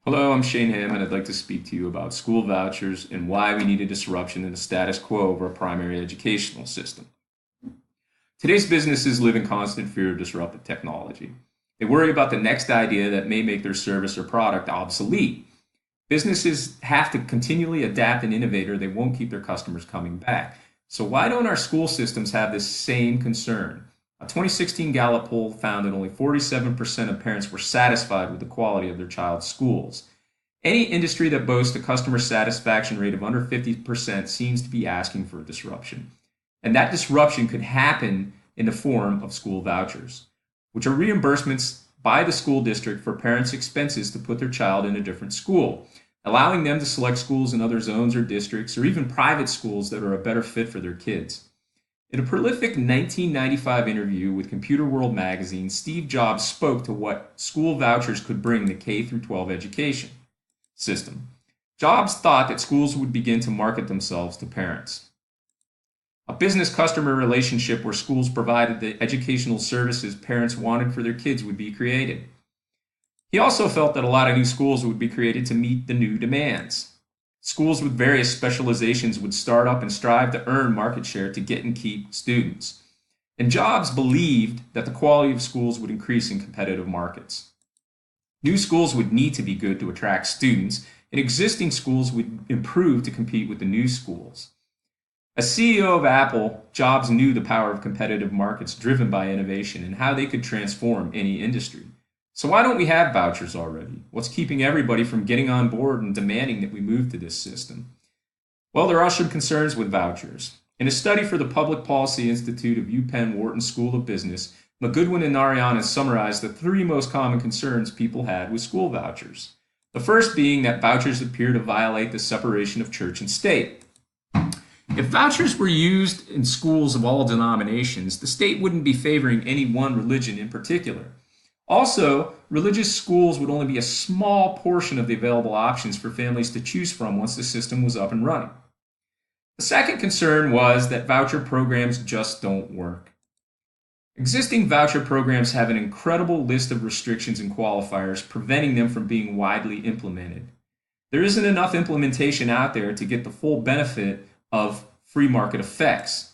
Hello, I'm Shane Ham, and I'd like to speak to you about school vouchers and why we need a disruption in the status quo of our primary educational system. Today's businesses live in constant fear of disruptive technology. They worry about the next idea that may make their service or product obsolete. Businesses have to continually adapt and innovate, or they won't keep their customers coming back. So, why don't our school systems have this same concern? A 2016 Gallup poll found that only 47% of parents were satisfied with the quality of their child's schools. Any industry that boasts a customer satisfaction rate of under 50% seems to be asking for a disruption. And that disruption could happen in the form of school vouchers, which are reimbursements by the school district for parents' expenses to put their child in a different school, allowing them to select schools in other zones or districts or even private schools that are a better fit for their kids. In a prolific 1995 interview with Computer World magazine, Steve Jobs spoke to what school vouchers could bring the K through 12 education system. Jobs thought that schools would begin to market themselves to parents. A business customer relationship where schools provided the educational services parents wanted for their kids would be created. He also felt that a lot of new schools would be created to meet the new demands. Schools with various specializations would start up and strive to earn market share to get and keep students. And Jobs believed that the quality of schools would increase in competitive markets. New schools would need to be good to attract students, and existing schools would improve to compete with the new schools. As CEO of Apple, Jobs knew the power of competitive markets driven by innovation and how they could transform any industry. So why don't we have vouchers already? What's keeping everybody from getting on board and demanding that we move to this system? Well, there are some concerns with vouchers. In a study for the Public Policy Institute of UPenn Wharton School of Business, McGoodwin and Narayan summarized the three most common concerns people had with school vouchers. The first being that vouchers appear to violate the separation of church and state. If vouchers were used in schools of all denominations, the state wouldn't be favoring any one religion in particular. Also, religious schools would only be a small portion of the available options for families to choose from once the system was up and running. The second concern was that voucher programs just don't work. Existing voucher programs have an incredible list of restrictions and qualifiers preventing them from being widely implemented. There isn't enough implementation out there to get the full benefit of free market effects.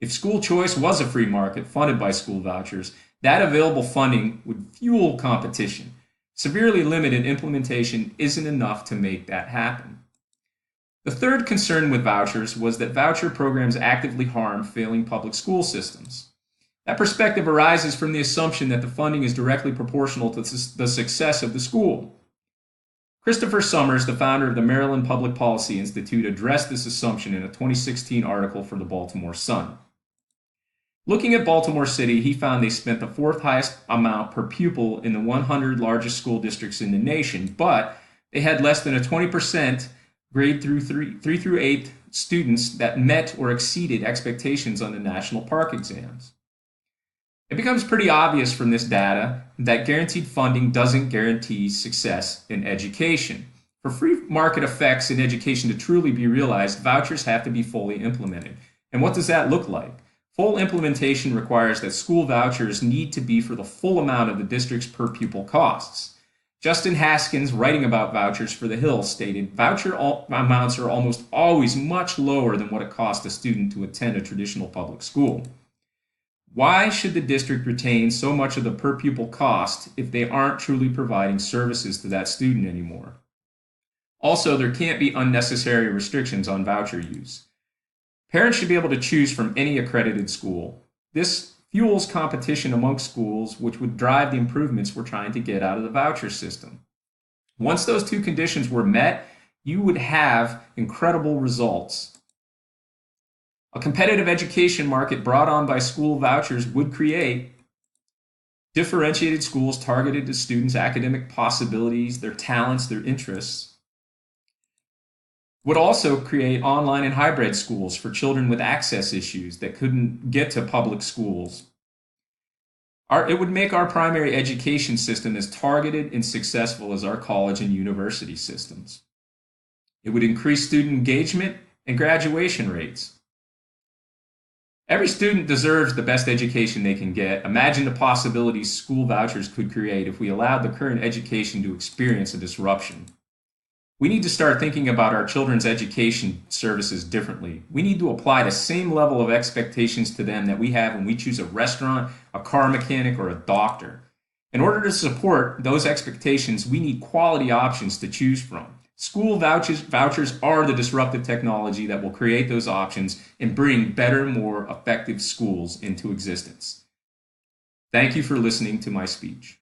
If school choice was a free market funded by school vouchers, that available funding would fuel competition. Severely limited implementation isn't enough to make that happen. The third concern with vouchers was that voucher programs actively harm failing public school systems. That perspective arises from the assumption that the funding is directly proportional to the success of the school. Christopher Summers, the founder of the Maryland Public Policy Institute, addressed this assumption in a 2016 article for the Baltimore Sun. Looking at Baltimore City, he found they spent the fourth highest amount per pupil in the 100 largest school districts in the nation, but they had less than a 20% grade through 3 through 8 students that met or exceeded expectations on the national PARCC exams. It becomes pretty obvious from this data that guaranteed funding doesn't guarantee success in education. For free market effects in education to truly be realized, vouchers have to be fully implemented. And what does that look like? Full implementation requires that school vouchers need to be for the full amount of the district's per pupil costs. Justin Haskins, writing about vouchers for The Hill, stated, "Voucher amounts are almost always much lower than what it costs a student to attend a traditional public school. Why should the district retain so much of the per pupil cost if they aren't truly providing services to that student anymore? Also, there can't be unnecessary restrictions on voucher use. Parents should be able to choose from any accredited school. This fuels competition amongst schools, which would drive the improvements we're trying to get out of the voucher system. Once those two conditions were met, you would have incredible results. A competitive education market brought on by school vouchers would create differentiated schools targeted to students' academic possibilities, their talents, their interests. Would also create online and hybrid schools for children with access issues that couldn't get to public schools. It would make our primary education system as targeted and successful as our college and university systems. It would increase student engagement and graduation rates. Every student deserves the best education they can get. Imagine the possibilities school vouchers could create if we allowed the current education to experience a disruption. We need to start thinking about our children's education services differently. We need to apply the same level of expectations to them that we have when we choose a restaurant, a car mechanic, or a doctor. In order to support those expectations, we need quality options to choose from. School vouchers are the disruptive technology that will create those options and bring better, more effective schools into existence. Thank you for listening to my speech.